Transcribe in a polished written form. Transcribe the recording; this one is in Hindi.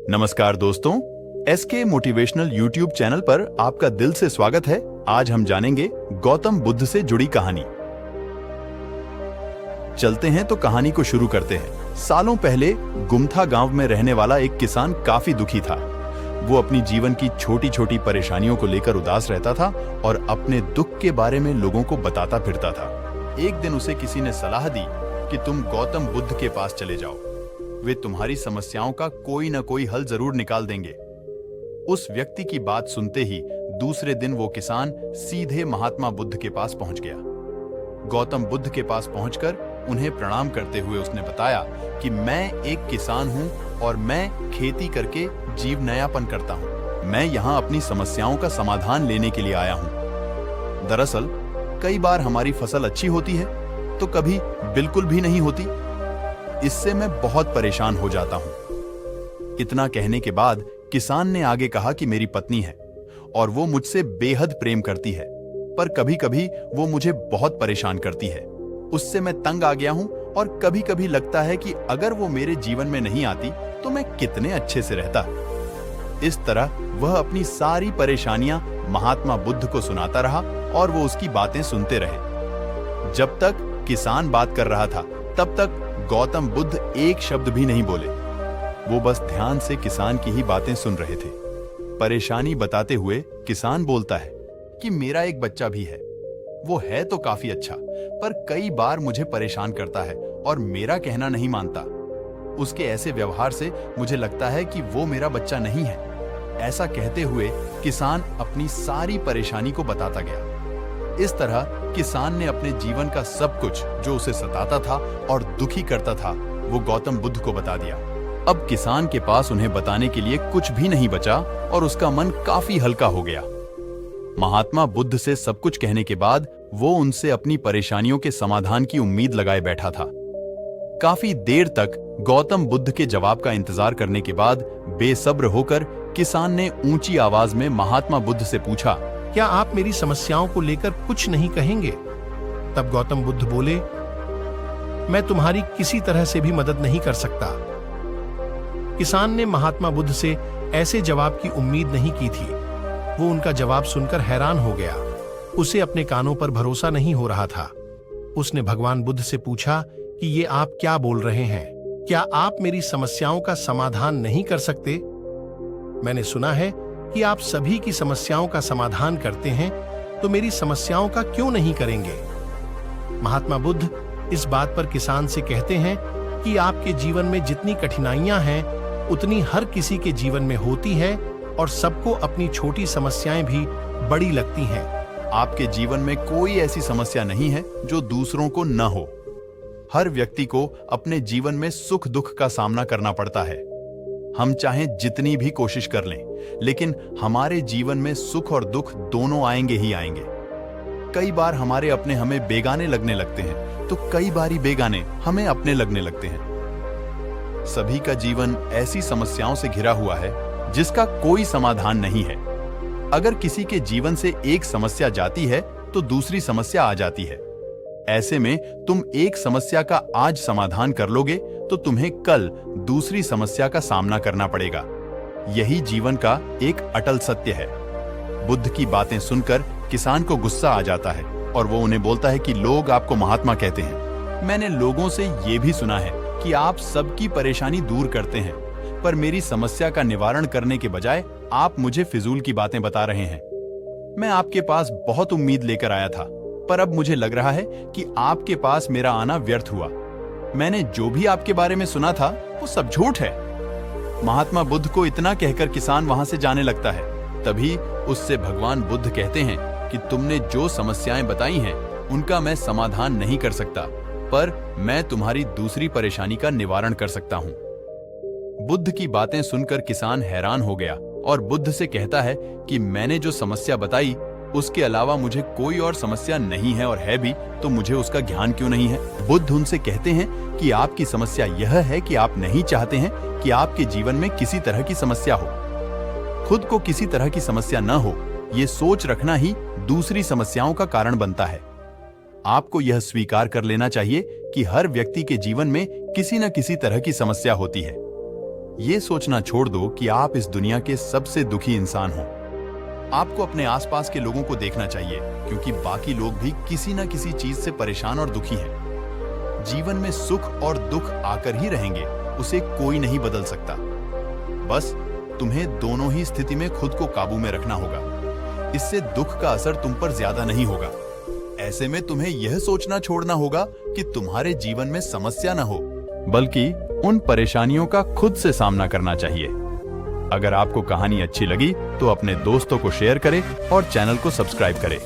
नमस्कार दोस्तों, एसके मोटिवेशनल यूट्यूब चैनल पर आपका दिल से स्वागत है। आज हम जानेंगे गौतम बुद्ध से जुड़ी कहानी। चलते हैं तो कहानी को शुरू करते हैं। सालों पहले गुमथा गांव में रहने वाला एक किसान काफी दुखी था। वो अपनी जीवन की छोटी छोटी परेशानियों को लेकर उदास रहता था और अपने दुख के बारे में लोगों को बताता फिरता था। एक दिन उसे किसी ने सलाह दी कि तुम गौतम बुद्ध के पास चले जाओ, वे तुम्हारी समस्याओं का कोई ना कोई हल जरूर निकाल देंगे। उस व्यक्ति की बात सुनते ही दूसरे दिन वो किसान सीधे महात्मा बुद्ध के पास पहुंच गया। गौतम बुद्ध के पास पहुंचकर उन्हें प्रणाम करते हुए उसने बताया कि मैं एक किसान हूं और मैं खेती करके जीवनयापन करता हूं। मैं यहां अपनी समस्याओं का समाधान लेने के लिए आया हूं। दरअसल कई बार हमारी फसल अच्छी होती है तो कभी बिल्कुल भी नहीं होती। इससे मैं बहुत परेशान हो जाता हूं। इतना कहने के बाद किसान ने आगे कहा कि मेरी पत्नी है और वो मुझसे बेहद प्रेम करती है, पर कभी कभी वो मुझे बहुत परेशान करती है। उससे मैं तंग आ गया हूं और कभी कभी लगता है कि अगर वो मेरे जीवन में नहीं आती तो मैं कितने अच्छे से रहता। इस तरह वह अपनी सारी परेशानियां महात्मा बुद्ध को सुनाता रहा और वो उसकी बातें सुनते रहे। जब तक किसान बात कर रहा था तब तक गौतम बुद्ध एक शब्द भी नहीं बोले। वो बस ध्यान से किसान की ही बातें सुन रहे थे। परेशानी बताते हुए किसान बोलता है कि मेरा एक बच्चा भी है। वो है तो काफी अच्छा, पर कई बार मुझे परेशान करता है और मेरा कहना नहीं मानता। उसके ऐसे व्यवहार से मुझे लगता है कि वो मेरा बच्चा नहीं है। ऐसा कहते हुए किसान अपनी सारी परेशानी को बताता गया। इस तरह किसान ने अपने जीवन का सब कुछ जो उसे सताता था और दुखी करता था वो गौतम बुद्ध को बता दिया। अब किसान के पास उन्हें बताने के लिए कुछ भी नहीं बचा और उसका मन काफी हल्का हो गया। महात्मा बुद्ध से सब कुछ कहने के बाद वो उनसे अपनी परेशानियों के समाधान की उम्मीद लगाए बैठा था। काफी देर तक गौतम बुद्ध के जवाब का इंतजार करने के बाद बेसब्र होकर किसान ने ऊंची आवाज में महात्मा बुद्ध से पूछा, क्या आप मेरी समस्याओं को लेकर कुछ नहीं कहेंगे? तब गौतम बुद्ध बोले, मैं तुम्हारी किसी तरह से भी मदद नहीं कर सकता। किसान ने महात्मा बुद्ध से ऐसे जवाब की उम्मीद नहीं की थी। वो उनका जवाब सुनकर हैरान हो गया। उसे अपने कानों पर भरोसा नहीं हो रहा था। उसने भगवान बुद्ध से पूछा कि ये आप क्या बोल रहे हैं? क्या आप मेरी समस्याओं का समाधान नहीं कर सकते? मैंने सुना है कि आप सभी की समस्याओं का समाधान करते हैं, तो मेरी समस्याओं का क्यों नहीं करेंगे? महात्मा बुद्ध इस बात पर किसान से कहते हैं कि आपके जीवन में जितनी कठिनाइयां हैं उतनी हर किसी के जीवन में होती है और सबको अपनी छोटी समस्याएं भी बड़ी लगती हैं। आपके जीवन में कोई ऐसी समस्या नहीं है जो दूसरों को न हो। हर व्यक्ति को अपने जीवन में सुख दुख का सामना करना पड़ता है। हम चाहे जितनी भी कोशिश कर लें, लेकिन हमारे जीवन में सुख और दुख दोनों आएंगे ही आएंगे। कई बार हमारे अपने हमें बेगाने लगने लगते हैं, तो कई बारी बेगाने हमें अपने लगने लगते हैं। सभी का जीवन ऐसी समस्याओं से घिरा हुआ है जिसका कोई समाधान नहीं है। अगर किसी के जीवन से एक समस्या जाती है तो दूसरी समस्या आ जाती है। ऐसे में तुम एक समस्या का आज समाधान कर लोगे तो तुम्हें कल दूसरी समस्या का सामना करना पड़ेगा। यही जीवन का एक अटल सत्य है। बुद्ध की बातें सुनकर किसान को गुस्सा आ जाता है और वो उन्हें बोलता है कि लोग आपको महात्मा कहते हैं। मैंने लोगों से ये भी सुना है कि आप सबकी परेशानी दूर करते हैं, पर मेरी समस्या का निवारण करने के बजाय आप मुझे फिजूल की बातें बता रहे हैं। मैं आपके पास बहुत उम्मीद लेकर आया था, पर अब मुझे लग रहा है कि आपके पास मेरा आना व्यर्थ हुआ। मैंने जो भी आपके बारे में सुना था वो सब झूठ है। महात्मा बुद्ध को इतना कहकर किसान वहां से जाने लगता है। तभी उससे भगवान बुद्ध कहते हैं कि तुमने जो समस्याएं बताई हैं उनका मैं समाधान नहीं कर सकता, पर मैं तुम्हारी दूसरी परेशानी का निवारण कर सकता हूं। बुद्ध की बातें सुनकर किसान हैरान हो गया और बुद्ध से कहता है कि मैंने जो समस्या बताई उसके अलावा मुझे कोई और समस्या नहीं है, और है भी तो मुझे उसका ज्ञान क्यों नहीं है? बुद्ध उनसे कहते हैं कि आपकी समस्या यह है कि आप नहीं चाहते हैं कि आपके जीवन में किसी तरह की समस्या हो। खुद को किसी तरह की समस्या न हो, ये सोच रखना ही दूसरी समस्याओं का कारण बनता है। आपको यह स्वीकार कर लेना चाहिए कि हर व्यक्ति के जीवन में किसी न किसी तरह की समस्या होती है। ये सोचना छोड़ दो कि आप इस दुनिया के सबसे दुखी इंसान हो। आपको अपने आसपास के लोगों को देखना चाहिए, क्योंकि बाकी लोग भी किसी न किसी चीज से परेशान और दुखी हैं। जीवन में सुख और दुख आकर ही रहेंगे, उसे कोई नहीं बदल सकता। बस तुम्हें दोनों ही स्थिति में खुद को काबू में रखना होगा। इससे दुख का असर तुम पर ज्यादा नहीं होगा। ऐसे में तुम्हें यह सोचना छोड़ना होगा कि तुम्हारे जीवन में समस्या न हो, बल्कि उन परेशानियों का खुद से सामना करना चाहिए। अगर आपको कहानी अच्छी लगी तो अपने दोस्तों को शेयर करें और चैनल को सब्सक्राइब करें।